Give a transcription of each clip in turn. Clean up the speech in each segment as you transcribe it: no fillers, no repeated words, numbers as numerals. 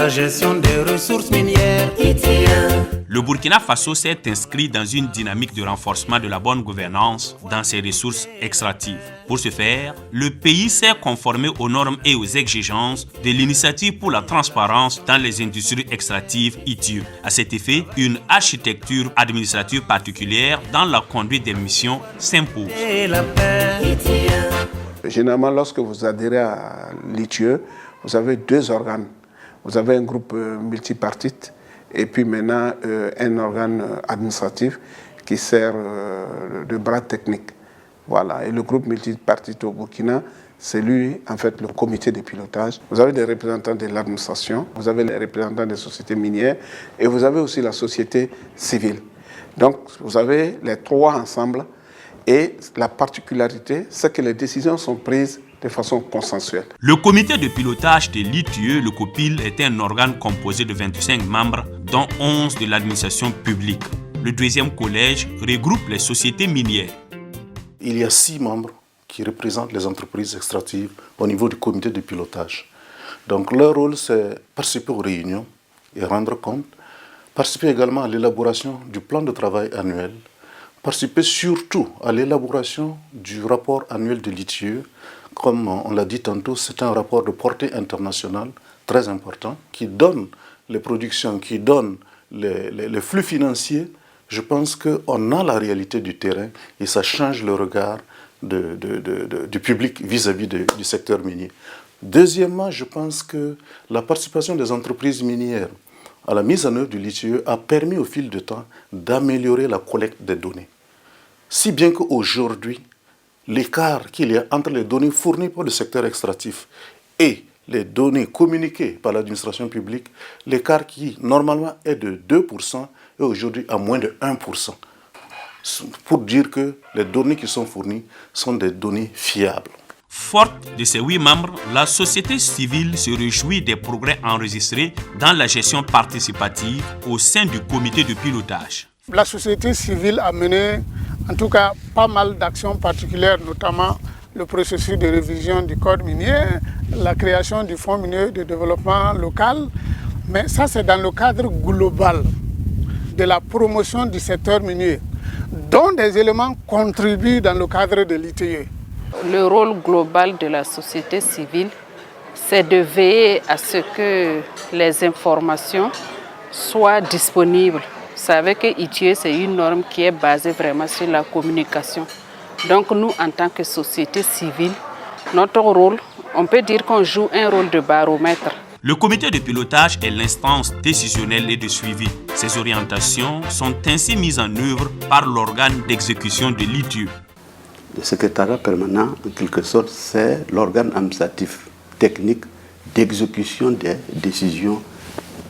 la gestion des ressources minières. Le Burkina Faso s'est inscrit dans une dynamique de renforcement de la bonne gouvernance dans ses ressources extractives. Pour ce faire, le pays s'est conformé aux normes et aux exigences de l'Initiative pour la transparence dans les industries extractives ITIE. À cet effet, une architecture administrative particulière dans la conduite des missions s'impose. Généralement, lorsque vous adhérez à l'ITIE, vous avez deux organes. Vous avez un groupe multipartite et puis maintenant un organe administratif qui sert de bras technique. Voilà. Et le groupe multipartite au Burkina, c'est lui, en fait, le comité de pilotage. Vous avez des représentants de l'administration, vous avez les représentants des sociétés minières et vous avez aussi la société civile. Donc, vous avez les trois ensemble et la particularité, c'est que les décisions sont prises de façon consensuelle. Le comité de pilotage de l'ITIE, le COPIL, est un organe composé de 25 membres, dont 11 de l'administration publique. Le deuxième collège regroupe les sociétés minières. Il y a 6 membres qui représentent les entreprises extractives au niveau du comité de pilotage. Donc leur rôle, c'est participer aux réunions et rendre compte, participer également à l'élaboration du plan de travail annuel, participer surtout à l'élaboration du rapport annuel de l'ITIE. Comme on l'a dit tantôt, c'est un rapport de portée internationale très important qui donne les productions, qui donne les flux financiers. Je pense qu'on a la réalité du terrain et ça change le regard du public vis-à-vis du secteur minier. Deuxièmement, je pense que la participation des entreprises minières à la mise en œuvre du LITIE a permis au fil du temps d'améliorer la collecte des données. Si bien qu'aujourd'hui, l'écart qu'il y a entre les données fournies par le secteur extractif et les données communiquées par l'administration publique, l'écart qui normalement est de 2% est aujourd'hui à moins de 1%. Pour dire que les données qui sont fournies sont des données fiables. Forte de ses 8 membres, la société civile se réjouit des progrès enregistrés dans la gestion participative au sein du comité de pilotage. La société civile a mené en tout cas pas mal d'actions particulières, notamment le processus de révision du code minier, la création du fonds minier de développement local. Mais ça, c'est dans le cadre global de la promotion du secteur minier, dont des éléments contribuent dans le cadre de l'ITIE. Le rôle global de la société civile, c'est de veiller à ce que les informations soient disponibles. Vous savez que ITIE, c'est une norme qui est basée vraiment sur la communication. Donc nous, en tant que société civile, notre rôle, on peut dire qu'on joue un rôle de baromètre. Le comité de pilotage est l'instance décisionnelle et de suivi. Ces orientations sont ainsi mises en œuvre par l'organe d'exécution de l'ITIE. Le secrétariat permanent, en quelque sorte, c'est l'organe administratif technique d'exécution des décisions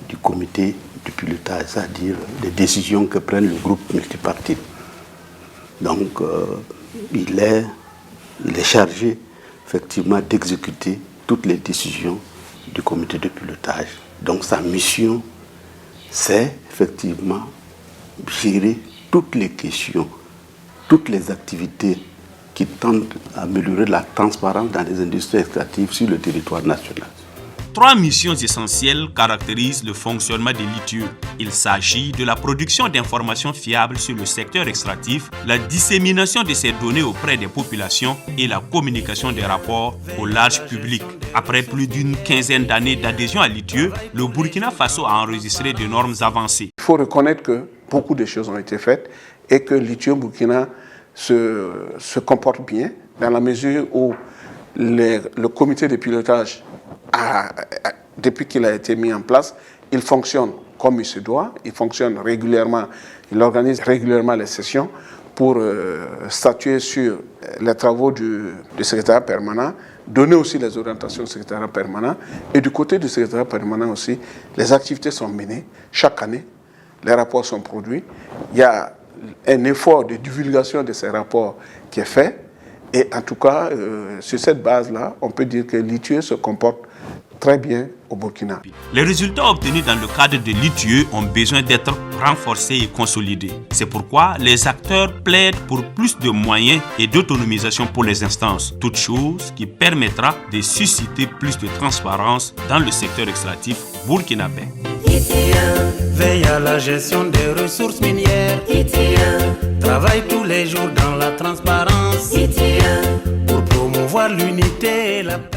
du comité de pilotage, c'est-à-dire des décisions que prennent le groupe multipartite. Donc, il est chargé effectivement d'exécuter toutes les décisions du comité de pilotage. Donc, sa mission, c'est effectivement gérer toutes les questions, toutes les activités qui tendent à améliorer la transparence dans les industries extractives sur le territoire national. 3 missions essentielles caractérisent le fonctionnement de l'ITIE. Il s'agit de la production d'informations fiables sur le secteur extractif, la dissémination de ces données auprès des populations et la communication des rapports au large public. Après plus d'une quinzaine d'années d'adhésion à l'ITIE, le Burkina Faso a enregistré de normes avancées. Il faut reconnaître que beaucoup de choses ont été faites et que l'ITIE Burkina se comporte bien dans la mesure où le comité de pilotage, depuis qu'il a été mis en place, il fonctionne comme il se doit, il fonctionne régulièrement, il organise régulièrement les sessions pour statuer sur les travaux du secrétariat permanent, donner aussi les orientations du secrétariat permanent. Et du côté du secrétariat permanent aussi, les activités sont menées chaque année, les rapports sont produits. Il y a un effort de divulgation de ces rapports qui est fait. Et en tout cas, sur cette base-là, on peut dire que l'ITIE se comporte très bien au Burkina. Les résultats obtenus dans le cadre de l'ITIE ont besoin d'être renforcés et consolidés. C'est pourquoi les acteurs plaident pour plus de moyens et d'autonomisation pour les instances, toute chose qui permettra de susciter plus de transparence dans le secteur extractif burkinabé. Veille à la gestion des ressources minières. Travaille tous les jours dans la transparence pour promouvoir l'unité et la paix.